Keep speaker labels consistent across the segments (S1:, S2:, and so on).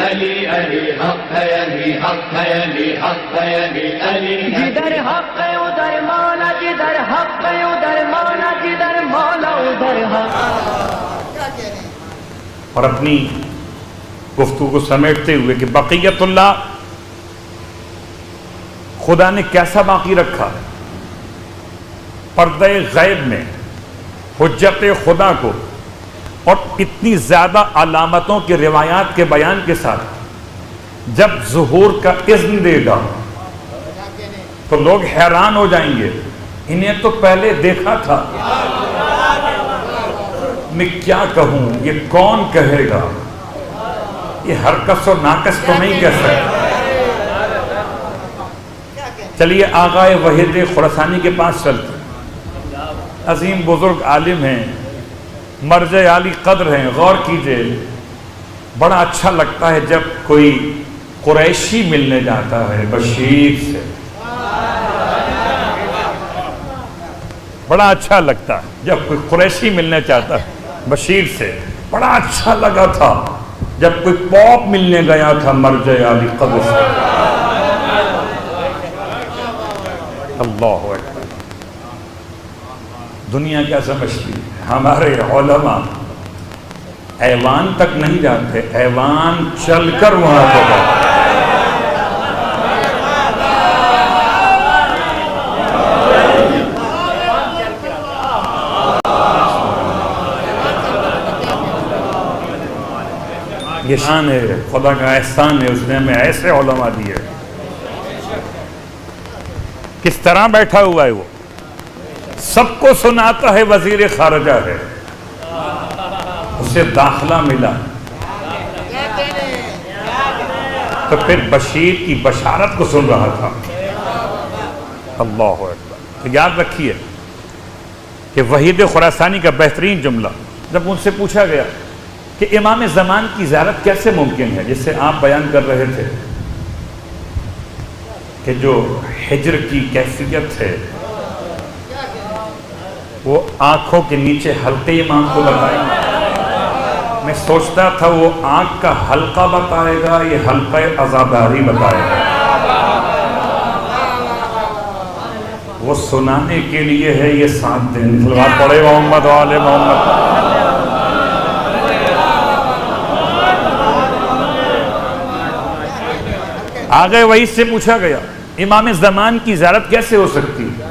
S1: علی علی حق ہے، علی حق ہے، علی حق ہے، علی علی
S2: جدھر حق ہے ادھر مولا، جدھر حق ہے ادھر مولا، جدھر مولا ادھر حق۔
S3: اور اپنی گفتگو کو سمیٹتے ہوئے کہ بقیت اللہ خدا نے کیسا باقی رکھا پردہ غیب میں حجت خدا کو، اور اتنی زیادہ علامتوں کے روایات کے بیان کے ساتھ جب ظہور کا اذن دے گا تو لوگ حیران ہو جائیں گے، انہیں تو پہلے دیکھا تھا، میں کیا کہوں، یہ کون کہے گا، یہ ہر کس و ناقص تو نہیں کہہ سکتا۔ چلیے آغائے وحید خراسانی کے پاس چلتے، عظیم بزرگ عالم ہیں، مرجع عالی قدر ہیں، غور کیجئے، بڑا اچھا لگتا ہے جب کوئی قریشی ملنے جاتا ہے بشیر سے، بڑا اچھا لگتا ہے جب کوئی قریشی ملنے چاہتا ہے بشیر سے، بڑا اچھا لگا تھا جب کوئی پوپ ملنے گیا تھا مرجع عالی قدر سے۔ اللہ اکبر، دنیا کیا سمجھتی ہے، ہمارے علماء ایوان تک نہیں جاتے، ایوان چل کر وہاں پہ جاتے۔ یہ شان ہے، خدا کا احسان ہے، اس نے ہمیں ایسے علماء دیے۔ کس طرح بیٹھا ہوا ہے وہ، سب کو سناتا ہے، وزیر خارجہ ہے، اسے داخلہ ملا تو پھر بشیر کی بشارت کو سن رہا تھا۔ اللہ اکبر۔ تو یاد رکھیے کہ وحید خراسانی کا بہترین جملہ جب ان سے پوچھا گیا کہ امام زمان کی زیارت کیسے ممکن ہے، جس سے آپ بیان کر رہے تھے کہ جو ہجر کی کیفیت ہے وہ آنکھوں کے نیچے حلقے امام کو بتائیں گے، میں سوچتا تھا وہ آنکھ کا حلقہ بتائے گا، یہ حلقہ عزاداری بتائے گا، وہ سنانے کے لیے ہے یہ 7 دن۔ صلوات پڑھے محمد و آل محمد۔ آگے وہی سے پوچھا گیا امام زمان کی زیارت کیسے ہو سکتی ہے،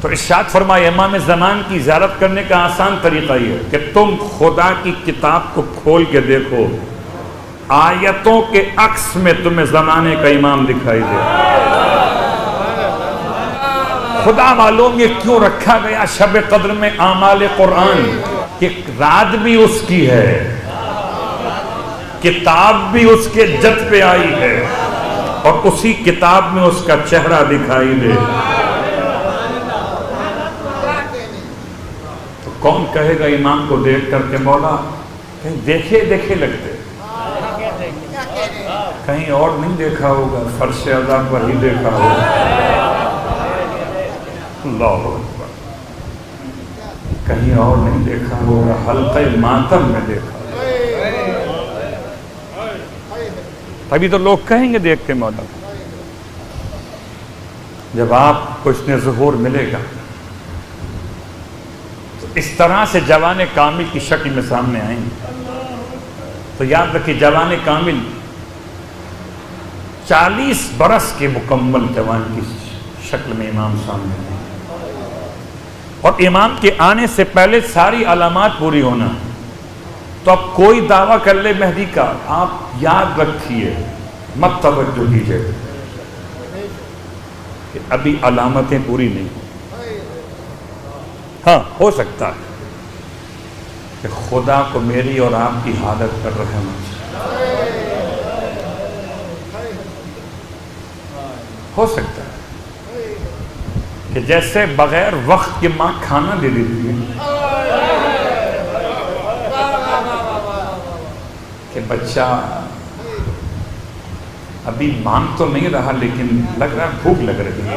S3: تو ارشاد فرمایا امام زمان کی زیارت کرنے کا آسان طریقہ یہ ہے کہ تم خدا کی کتاب کو کھول کے دیکھو، آیتوں کے عکس میں تمہیں زمانے کا امام دکھائی دے۔ خدا معلوم یہ کیوں رکھا گیا شب قدر میں اعمال قرآن، کہ رات بھی اس کی ہے، کتاب بھی اس کے جد پہ آئی ہے، اور اسی کتاب میں اس کا چہرہ دکھائی دے۔ تو کون کہے گا امام کو دیکھ کر کے مولا کہیں دیکھے دیکھے لگتے، کہیں اور نہیں دیکھا ہوگا، فرش عذاب پر ہی دیکھا ہوگا۔ اللہ اکبر، کہیں اور نہیں دیکھا ہوگا، حلقہ ماتم میں دیکھا۔ تبھی تو لوگ کہیں گے دیکھتے مولا، جب آپ کو اس نے ظہور ملے گا تو اس طرح سے جوان کامل کی شکل میں سامنے آئیں گے۔ تو یاد رکھیے جوان کامل 40 برس کے مکمل جوان کی شکل میں امام سامنے آئیں گے، اور امام کے آنے سے پہلے ساری علامات پوری ہونا۔ تو اب کوئی دعویٰ کر لے مہدی کا، آپ یاد رکھیے، مت توجہ دیجیے کہ ابھی علامتیں پوری نہیں۔ ہاں ہو سکتا ہے کہ خدا کو میری اور آپ کی حالت پر رحم ہو سکتا ہے کہ جیسے بغیر وقت کے ماں کھانا دے دیتی ہے، کہ بچہ ابھی مانگ تو نہیں رہا لیکن لگ رہا بھوک لگ رہی ہے،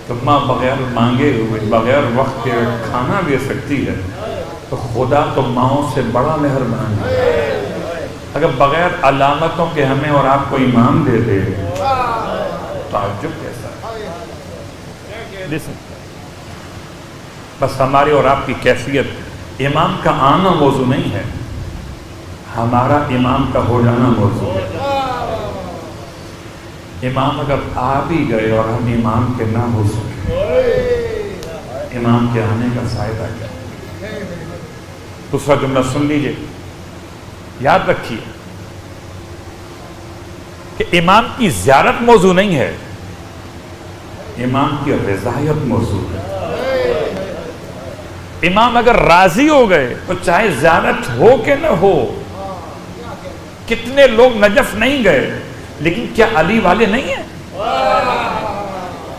S3: تو ماں بغیر مانگے ہوئے بغیر وقت کے کھانا دے سکتی ہے، تو خدا تو ماؤں سے بڑا مہربان ہے. اگر بغیر علامتوں کے ہمیں اور آپ کو امام دے دے تعجب کیسا ہے. بس ہماری اور آپ کی کیفیت امام کا آنا موضوع نہیں ہے، ہمارا امام کا ہو جانا موضوع ہے. امام اگر آ بھی گئے اور ہم امام کے نہ ہو سکے، امام کے آنے کا فائدہ کیا؟ دوسرا جملہ سن لیجئے، یاد رکھیے کہ امام کی زیارت موضوع نہیں ہے، امام کی رضایت موضوع ہے. امام اگر راضی ہو گئے تو چاہے زیارت ہو کہ نہ ہو. کتنے لوگ نجف نہیں گئے لیکن کیا علی والے نہیں ہیں؟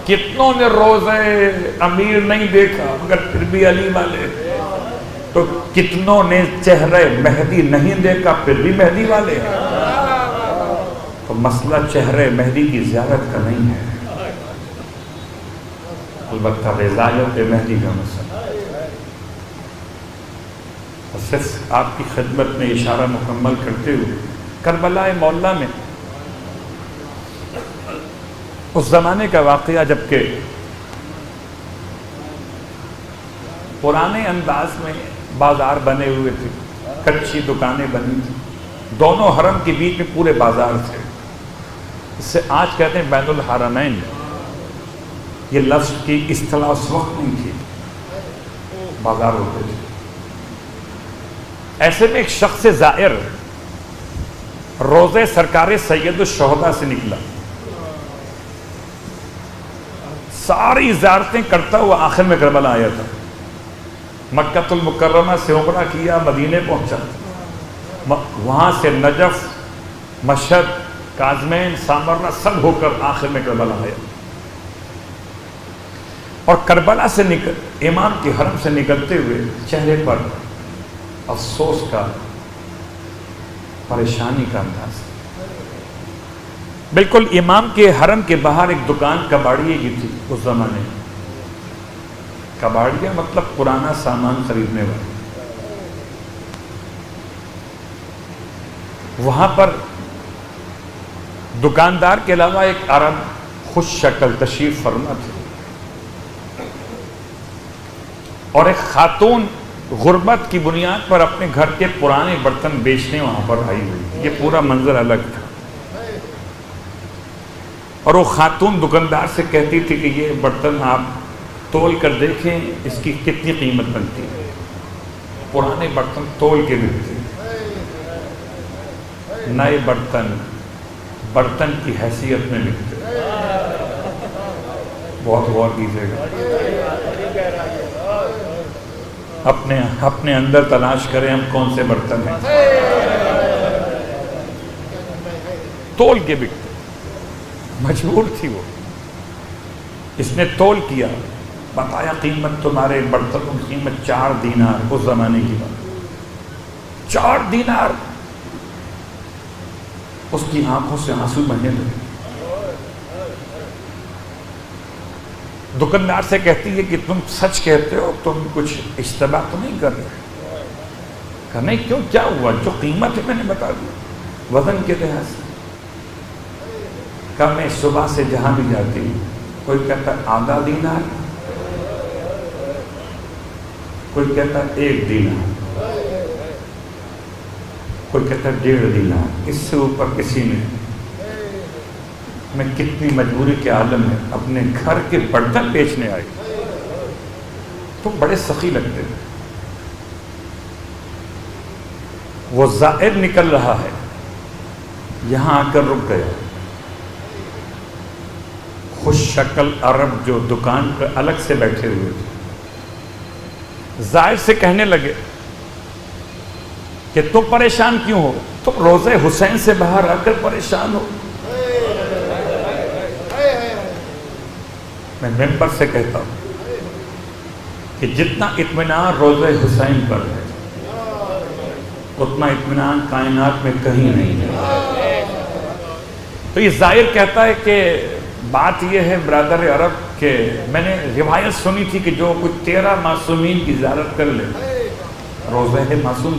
S3: کتنوں نے روزے امیر نہیں دیکھا مگر پھر بھی علی والے. تو کتنوں نے چہرے مہدی نہیں دیکھا پھر بھی مہدی والے ہیں. تو مسئلہ چہرے مہدی کی زیارت کا نہیں ہے، البتہ رضایت مہدی کا مسئلہ. صرف آپ کی خدمت میں اشارہ مکمل کرتے ہوئے، کربلا مولا میں اس زمانے کا واقعہ جبکہ پرانے انداز میں بازار بنے ہوئے تھے، کچی دکانیں بنی تھی، دونوں حرم کے بیچ میں پورے بازار تھے. اس سے آج کہتے ہیں بین الحرمین. یہ لفظ کی اصطلاح اس وقت نہیں تھی، بازار ہوتے تھے. ایسے میں ایک شخص زائر روزے سرکار سید الشہداء سے نکلا، ساری زیارتیں کرتا ہوا آخر میں کربلا آیا تھا. مکہ المکرمہ سے عمرہ کیا، مدینے پہنچا، وہاں سے نجف، مشہد، کاظمین، سامرہ سب ہو کر آخر میں کربلا آیا. اور کربلا سے امام کے حرم سے نکلتے ہوئے چہرے پر افسوس کا، پریشانی کا انداز. بالکل امام کے حرم کے باہر ایک دکان کباڑیے کی تھی اس زمانے میں. کباڑیا مطلب پرانا سامان خریدنے والا. وہاں پر دکاندار کے علاوہ ایک عرب خوش شکل تشریف فرما تھے اور ایک خاتون غربت کی بنیاد پر اپنے گھر کے پرانے برتن بیچنے وہاں پر آئی ہوئی. یہ پورا منظر الگ تھا. اور وہ خاتون دکاندار سے کہتی تھی کہ یہ برتن آپ تول کر دیکھیں اس کی کتنی قیمت بنتی ہے. پرانے برتن تول کے بکتے، نئے برتن برتن کی حیثیت میں بکتے. بہت غور کیجیے گا، اپنے اندر تلاش کریں ہم کون سے برتن ہیں. تول کے بکتے، مجبور تھی وہ. اس نے تول کیا، بتایا قیمت تمہارے برتنوں کی قیمت 4 دینار. اس زمانے کی بات، 4 دینار. اس کی آنکھوں سے آنسو بہنے لگے. دکاندار سے کہتی ہے کہ تم سچ کہتے ہو، تم کچھ اشتباہ تو نہیں کر رہے؟ کہا نہیں، کیوں، کیا ہوا؟ جو قیمت ہے میں نے بتا دی وزن کے لحاظ سے. کہا میں صبح سے جہاں بھی جاتی ہوں کوئی کہتا ہے آدھا دینار، کوئی کہتا ہے 1 دینار، کوئی کہتا ہے 1.5 دینار. اس سے اوپر کسی نے. میں کتنی مجبوری کے عالم ہے، اپنے گھر کے برتن بیچنے آئے. تو بڑے سخی لگتے تھے. وہ زائر نکل رہا ہے، یہاں آ کر رک گیا. خوش شکل عرب جو دکان پر الگ سے بیٹھے ہوئے تھے، زائر سے کہنے لگے کہ تم پریشان کیوں ہو؟ تم روزے حسین سے باہر آ کر پریشان ہو. میں ممبر سے کہتا ہوں کہ جتنا اطمینان روزے حسین پر ہے اتنا اطمینان کائنات میں کہیں نہیں ہے. تو یہ ظاہر کہتا ہے کہ بات یہ ہے برادر عرب کہ میں نے روایت سنی تھی کہ جو کوئی 13 معصومین کی زیارت کر لے روزہ ہے معصوم،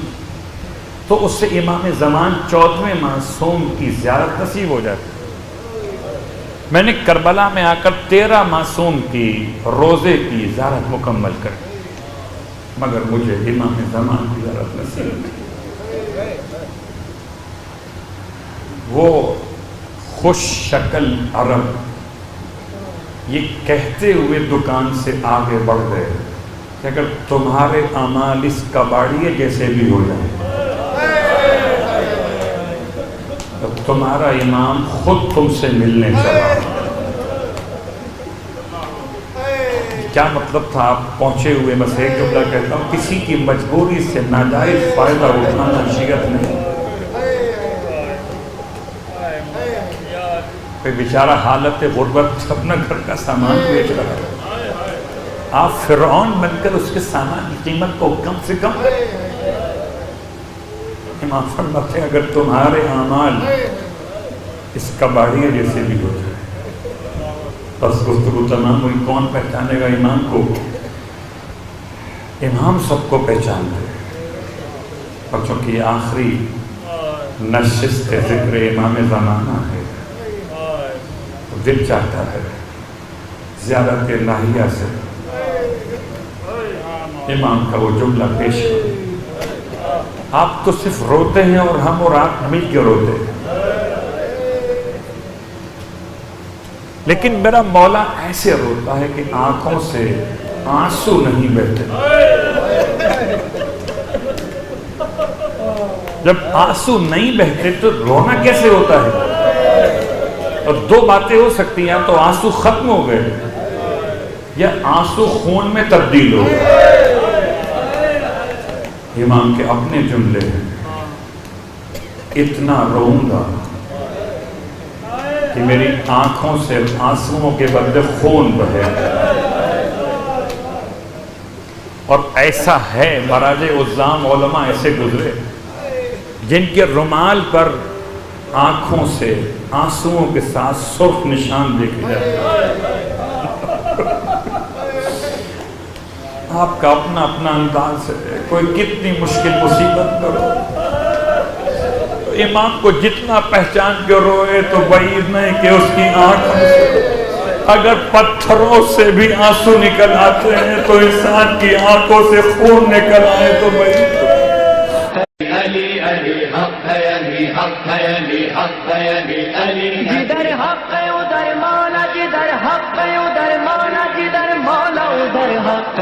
S3: تو اس سے امام زمان 14ویں معصوم کی زیارت نصیب ہو جاتی۔ میں نے کربلا میں آ کر 13 معصوم کی روزے کی زیارت مکمل کر، مگر مجھے امام زمان کی زیارت نصیب نہیں۔ وہ خوش شکل عرب یہ کہتے ہوئے دکان سے آگے بڑھ گئے کہ اگر تمہارے اعمال اس کباڑیے جیسے بھی ہو جائیں تو تمہارا امام خود تم سے ملنے چلا۔ کیا مطلب تھا؟ آپ پہنچے ہوئے، بس ایک جملہ کہتا ہوں، کسی کی مجبوری سے ناجائز فائدہ اٹھانا شریعت نہیں۔ کوئی بیچارہ حالت غربت اپنا گھر کا سامان بیچ رہا ہے، آپ فرعون بن کر اس کے سامان کی قیمت کو کم سے کم۔ امام فرماتے ہیں اگر تمہارے اعمال اس کباڑیے جیسے بھی ہو جائے، بس گفتگو تمام ہوئی۔ کون پہچانے گا امام کو؟ امام سب کو پہچانتے ہیں، اور چونکہ یہ آخری نشست ذکر امام زمانہ ہے، دل چاہتا ہے زیارت الہیہ سے امام کا وہ جملہ پیش کرو۔ آپ تو صرف روتے ہیں اور ہم اور آپ مل کے روتے ہیں، لیکن میرا مولا ایسے روتا ہے کہ آنکھوں سے آنسو نہیں بہتے۔ جب آنسو نہیں بہتے تو رونا کیسے ہوتا ہے؟ اور دو باتیں ہو سکتی ہیں، تو آنسو ختم ہو گئے یا آنسو خون میں تبدیل ہو گئے۔ امام کے اپنے جملے ہیں، اتنا روؤں گا کہ میری آنکھوں سے آنسوؤں کے بدلے خون بہے۔ اور ایسا ہے، مراجع عظام علماء ایسے گزرے جن کے رومال پر آنکھوں سے آنسوؤں کے ساتھ سرخ نشان دیکھے جاتے ہیں۔ آپ کا اپنا اپنا انداز ہے، کوئی کتنی مشکل مصیبت کرو، امام کو جتنا پہچان کے روئے تو بعید نہیں کہ اس کی آنکھوں سے اگر پتھروں سے بھی آنسو نکل آتے ہیں تو انسان کی آنکھوں سے خون نکل آئے تو بعید۔
S1: علی علی حق ہے، علی حق ہے، علی حق ہے، علی علی
S2: جدھر حق ہے ادھر مولا، جدھر حق ہے ادھر مولا، جدھر مولا ادھر حق ہے۔